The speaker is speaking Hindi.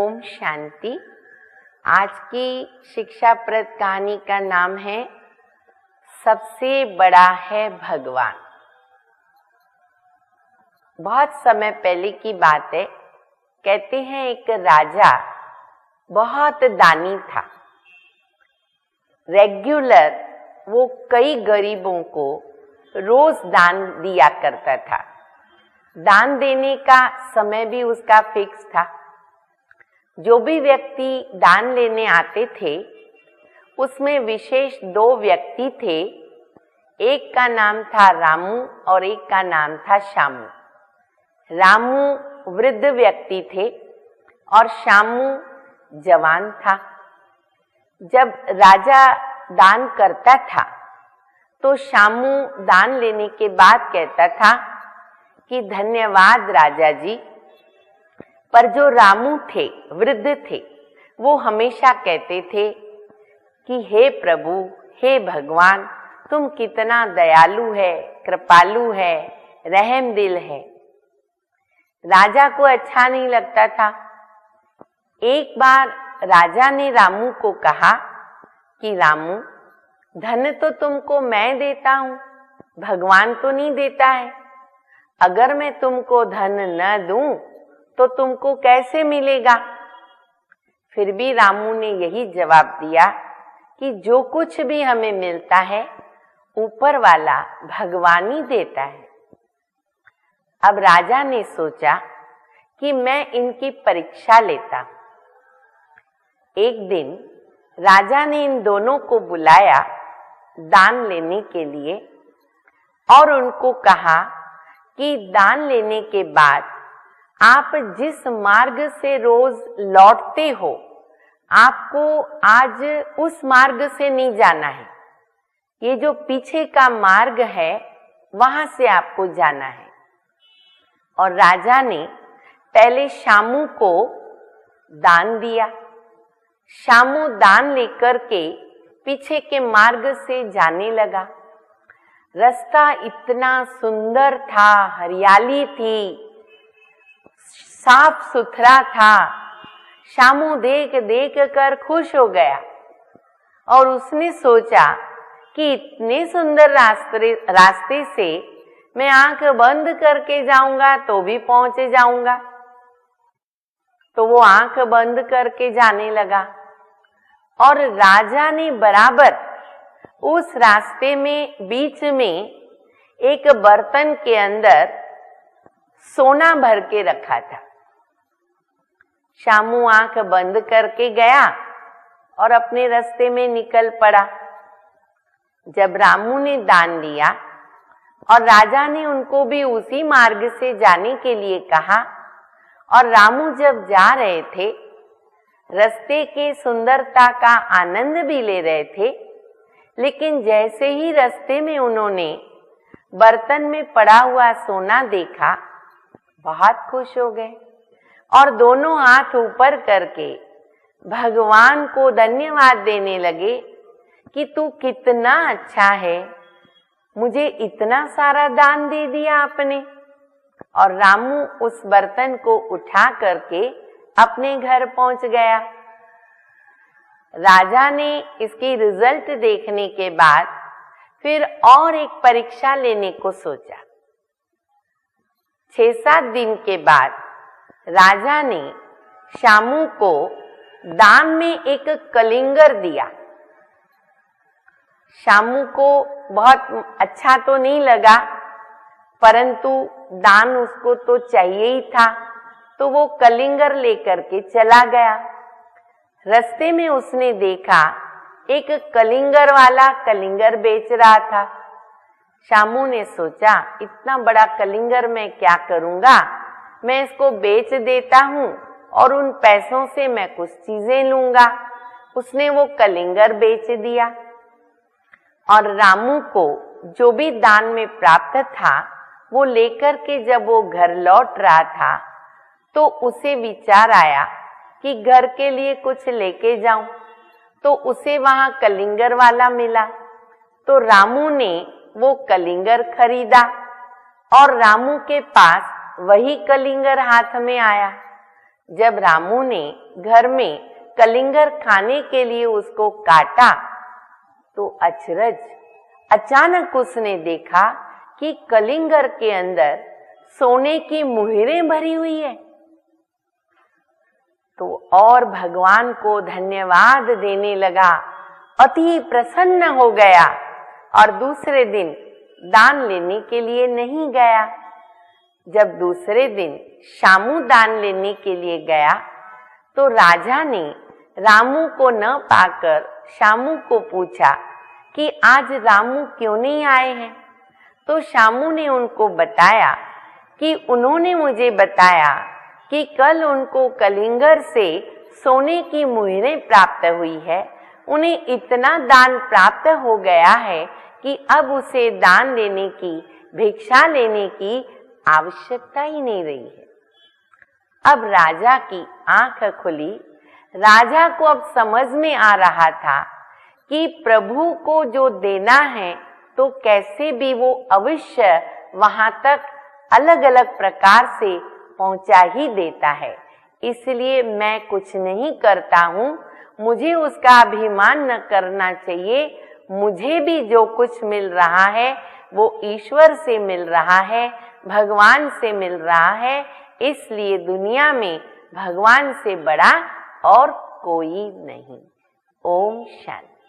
ओम शांति। आज की शिक्षाप्रद कहानी का नाम है सबसे बड़ा है भगवान। बहुत समय पहले की बात है। कहते हैं एक राजा बहुत दानी था। रेगुलर वो कई गरीबों को रोज दान दिया करता था। दान देने का समय भी उसका फिक्स था। जो भी व्यक्ति दान लेने आते थे उसमें विशेष दो व्यक्ति थे। एक का नाम था रामू और एक का नाम था श्यामू। रामू वृद्ध व्यक्ति थे और श्यामू जवान था। जब राजा दान करता था तो श्यामू दान लेने के बाद कहता था कि धन्यवाद राजा जी। पर जो रामू थे, वृद्ध थे, वो हमेशा कहते थे कि हे प्रभु, हे भगवान, तुम कितना दयालु है, कृपालु है, रहम दिल है। राजा को अच्छा नहीं लगता था। एक बार राजा ने रामू को कहा कि रामू, धन तो तुमको मैं देता हूं, भगवान तो नहीं देता है। अगर मैं तुमको धन न दूं तो तुमको कैसे मिलेगा? फिर भी रामू ने यही जवाब दिया कि जो कुछ भी हमें मिलता है ऊपर वाला भगवान ही देता है। अब राजा ने सोचा कि मैं इनकी परीक्षा लेता। एक दिन राजा ने इन दोनों को बुलाया दान लेने के लिए और उनको कहा कि दान लेने के बाद आप जिस मार्ग से रोज लौटते हो, आपको आज उस मार्ग से नहीं जाना है। ये जो पीछे का मार्ग है वहां से आपको जाना है। और राजा ने पहले श्यामू को दान दिया। श्यामू दान लेकर के पीछे के मार्ग से जाने लगा। रास्ता इतना सुंदर था, हरियाली थी, साफ सुथरा था। श्यामू देख देख कर खुश हो गया और उसने सोचा कि इतने सुंदर रास्ते से मैं आंख बंद करके जाऊंगा तो भी पहुंच जाऊंगा। तो वो आंख बंद करके जाने लगा और राजा ने बराबर उस रास्ते में बीच में एक बर्तन के अंदर सोना भर के रखा था। श्यामू आंख बंद करके गया और अपने रास्ते में निकल पड़ा। जब रामू ने दान लिया और राजा ने उनको भी उसी मार्ग से जाने के लिए कहा और रामू जब जा रहे थे, रास्ते के सुंदरता का आनंद भी ले रहे थे, लेकिन जैसे ही रास्ते में उन्होंने बर्तन में पड़ा हुआ सोना देखा, बहुत खुश हो गए और दोनों हाथ ऊपर करके भगवान को धन्यवाद देने लगे कि तू कितना अच्छा है, मुझे इतना सारा दान दे दिया आपने। और रामू उस बर्तन को उठा करके अपने घर पहुंच गया। राजा ने इसकी रिजल्ट देखने के बाद फिर और एक परीक्षा लेने को सोचा। 6-7 दिन के बाद राजा ने श्यामू को दान में एक कलिंगर दिया। श्यामू को बहुत अच्छा तो नहीं लगा, परंतु दान उसको तो चाहिए ही था, तो वो कलिंगर लेकर के चला गया। रास्ते में उसने देखा एक कलिंगर वाला कलिंगर बेच रहा था। श्यामू ने सोचा, इतना बड़ा कलिंगर मैं क्या करूंगा, मैं इसको बेच देता हूं और उन पैसों से मैं कुछ चीजें लूंगा। उसने वो कलिंगर बेच दिया और रामू को जो भी दान में प्राप्त था वो लेकर के जब वो घर लौट रहा था तो उसे विचार आया कि घर के लिए कुछ लेके जाऊं। तो उसे वहां कलिंगर वाला मिला, तो रामू ने वो कलिंगर खरीदा और रामू के पास वही कलिंगर हाथ में आया। जब रामू ने घर में कलिंगर खाने के लिए उसको काटा तो अचानक उसने देखा कि कलिंगर के अंदर सोने की मुहरें भरी हुई है। तो और भगवान को धन्यवाद देने लगा, अति प्रसन्न हो गया और दूसरे दिन दान लेने के लिए नहीं गया। जब दूसरे दिन शामू दान लेने के लिए गया तो राजा ने रामू को न पाकर शामू को पूछा कि आज रामू क्यों नहीं आए हैं। तो शामू ने उनको बताया कि उन्होंने मुझे बताया कि कल उनको कलिंगर से सोने की मुहरें प्राप्त हुई है, उन्हें इतना दान प्राप्त हो गया है कि अब उसे दान लेने की, भिक्षा लेने की आवश्यकता ही नहीं रही है। अब राजा की आंख खुली। राजा को अब समझ में आ रहा था कि प्रभु को जो देना है तो कैसे भी वो अवश्य वहां तक अलग अलग प्रकार से पहुंचा ही देता है। इसलिए मैं कुछ नहीं करता हूं, मुझे उसका अभिमान न करना चाहिए। मुझे भी जो कुछ मिल रहा है वो ईश्वर से मिल रहा है, भगवान से मिल रहा है। इसलिए दुनिया में भगवान से बड़ा और कोई नहीं। ओम शांति।